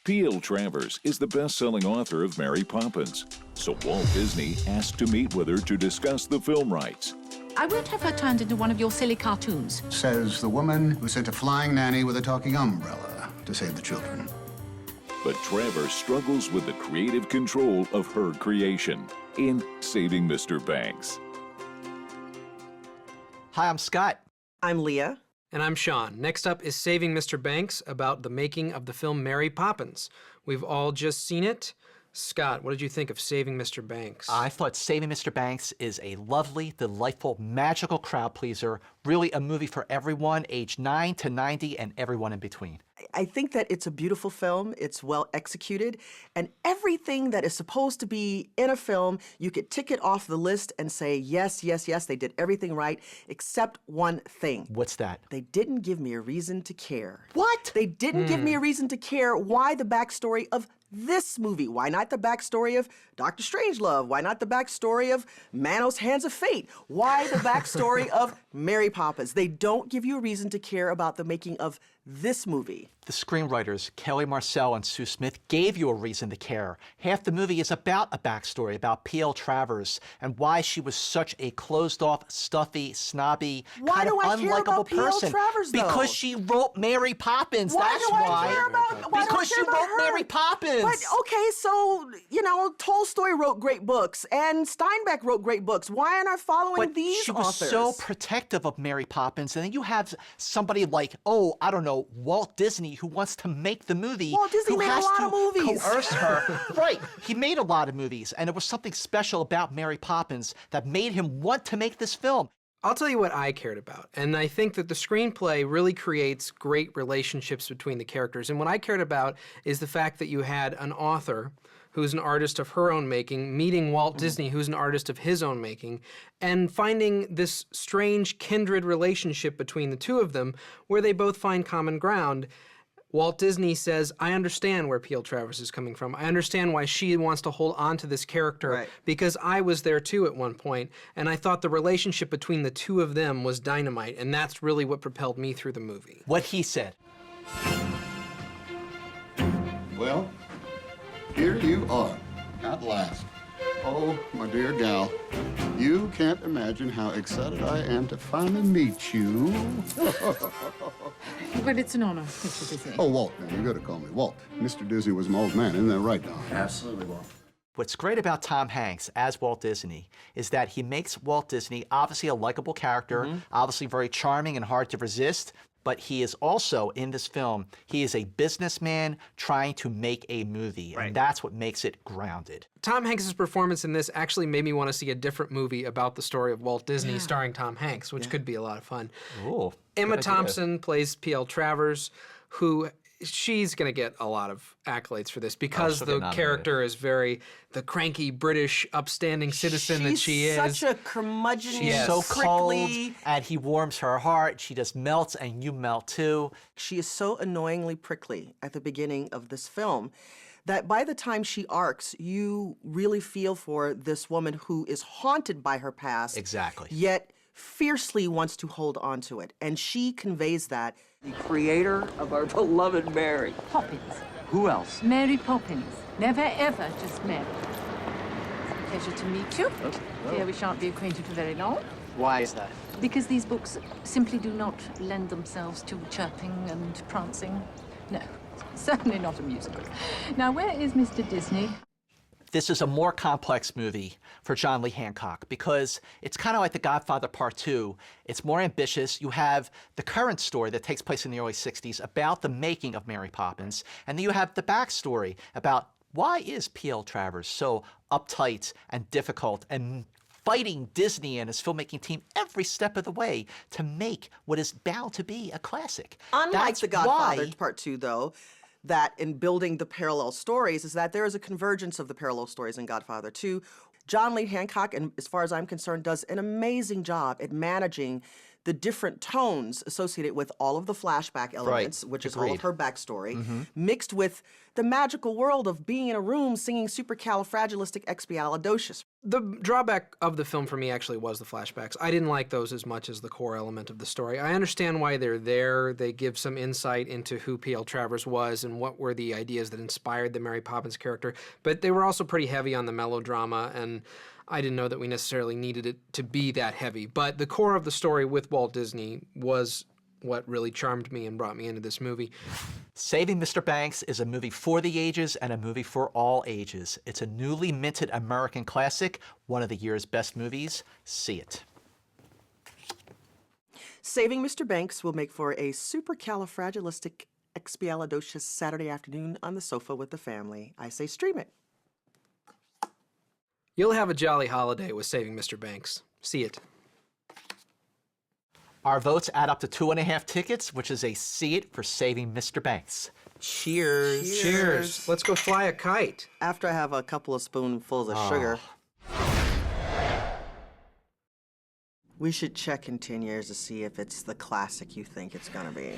P.L. Travers is the best-selling author of Mary Poppins, so Walt Disney asked to meet with her to discuss the film rights. I won't have her turned into one of your silly cartoons. Says the woman who sent a flying nanny with a talking umbrella to save the children. But Travers struggles with the creative control of her creation in Saving Mr. Banks. Hi, I'm Scott. I'm Leah. And I'm Sean. Next up is Saving Mr. Banks, about the making of the film Mary Poppins. We've all just seen it. Scott, what did you think of Saving Mr. Banks? I thought Saving Mr. Banks is a lovely, delightful, magical crowd pleaser. Really a movie for everyone, age 9 to 90, and everyone in between. I think that it's a beautiful film. It's well executed. And everything that is supposed to be in a film, you could tick it off the list and say, yes, yes, yes, they did everything right, except one thing. What's that? They didn't give me a reason to care. What? They didn't give me a reason to care. Why the backstory of this movie? Why not the backstory of Dr. Strangelove? Why not the backstory of Manos Hands of Fate? Why the backstory of Mary Poppins? They don't give you a reason to care about the making of this movie. The screenwriters, Kelly Marcel and Sue Smith, gave you a reason to care. Half the movie is about a backstory about P.L. Travers and why she was such a closed-off, stuffy, snobby, kind of unlikable person. Travers, though? Because she wrote Mary Poppins, Why that's do I why. care about, why do I Because care she about wrote her? Mary Poppins. But, okay, so, you know, Tolstoy wrote great books, and Steinbeck wrote great books. Why aren't I following these she was authors? so protective of Mary Poppins, and then you have somebody like, oh, I don't know, Walt Disney, who wants to make the movie. Walt Disney who made a has lot to of movies. coerce her. Right, he made a lot of movies, and there was something special about Mary Poppins that made him want to make this film. I'll tell you what I cared about, and I think that the screenplay really creates great relationships between the characters. And what I cared about is the fact that you had an author who's an artist of her own making, meeting Walt Disney, who's an artist of his own making, and finding this strange kindred relationship between the two of them where they both find common ground. Walt Disney says, I understand where P.L. Travers is coming from. I understand why she wants to hold on to this character because I was there too at one point, and I thought the relationship between the two of them was dynamite, and that's really what propelled me through the movie. What he said. Well, here you are, at last. Oh, my dear gal, you can't imagine how excited I am to finally meet you. Well, it's an honor, Mr. Disney. Oh, Walt, man, you gotta call me Walt. Mr. Disney was my old man, isn't that right, Don? Absolutely, Walt. What's great about Tom Hanks as Walt Disney is that he makes Walt Disney obviously a likable character, obviously very charming and hard to resist, but he is also, in this film, he is a businessman trying to make a movie, and that's what makes it grounded. Tom Hanks' performance in this actually made me want to see a different movie about the story of Walt Disney starring Tom Hanks, which could be a lot of fun. Ooh, Emma good idea. Thompson plays P.L. Travers, who she's going to get a lot of accolades for this because the character is very the cranky British upstanding citizen that she is. She's such a curmudgeon, She's so cold, and he warms her heart. She just melts, and you melt too. She is so annoyingly prickly at the beginning of this film that by the time she arcs, you really feel for this woman who is haunted by her past. Exactly. Yet fiercely wants to hold on to it. And she conveys that. The creator of our beloved Mary. Poppins. Who else? Mary Poppins. Never, ever just Mary. It's a pleasure to meet you. Fear we shan't be acquainted for very long. Why is that? Because these books simply do not lend themselves to chirping and prancing. No, certainly not a musical. Now, where is Mr. Disney? This is a more complex movie for John Lee Hancock because it's kind of like The Godfather Part 2. It's more ambitious. You have the current story that takes place in the early 60s about the making of Mary Poppins, and then you have the backstory about why is P.L. Travers so uptight and difficult and fighting Disney and his filmmaking team every step of the way to make what is bound to be a classic. Unlike The Godfather Part 2, though, that in building the parallel stories is that there is a convergence of the parallel stories in Godfather 2. John Lee Hancock, and as far as I'm concerned, does an amazing job at managing the different tones associated with all of the flashback elements, which is all of her backstory, mixed with the magical world of being in a room singing supercalifragilisticexpialidocious. The drawback of the film for me actually was the flashbacks. I didn't like those as much as the core element of the story. I understand why they're there. They give some insight into who P.L. Travers was and what were the ideas that inspired the Mary Poppins character, but they were also pretty heavy on the melodrama, and I didn't know that we necessarily needed it to be that heavy. But the core of the story with Walt Disney was what really charmed me and brought me into this movie. Saving Mr. Banks is a movie for the ages and a movie for all ages. It's a newly minted American classic, one of the year's best movies. See it. Saving Mr. Banks will make for a supercalifragilisticexpialidocious Saturday afternoon on the sofa with the family. I say stream it. You'll have a jolly holiday with Saving Mr. Banks. See it. Our votes add up to 2.5 tickets, which is a see it for Saving Mr. Banks. Cheers. Cheers. Let's go fly a kite. After I have a couple of spoonfuls of sugar. We should check in 10 years to see if it's the classic you think it's gonna be.